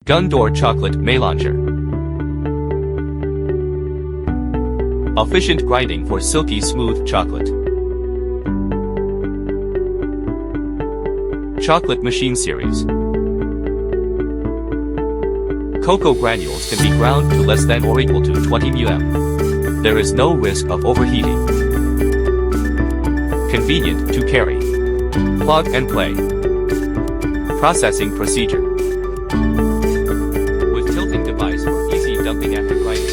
Gondor chocolate Melanger. Efficient grinding for silky smooth chocolate. Chocolate machine series. Cocoa granules can be ground to less than or equal to 20 μm. There is no risk of overheating. Convenient to carry. Plug and play. Processing procedure. With tilting device for easy dumping after grinding.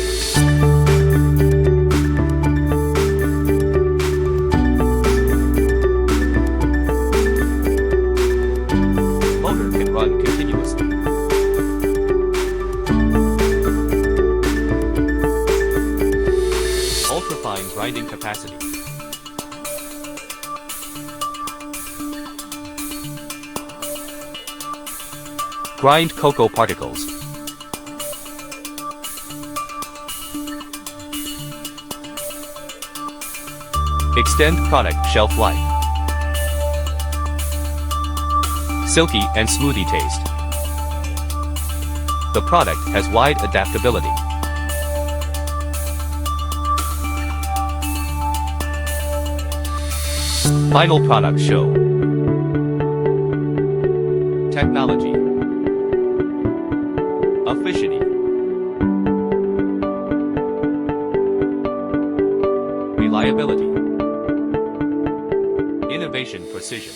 Motor can run continuously. Ultrafine grinding capacity. Grind cocoa particles. Extend product shelf life. Silky and smoothie taste. The product has wide adaptability. Final product show. Technology. Efficiency. Reliability. Innovation precision.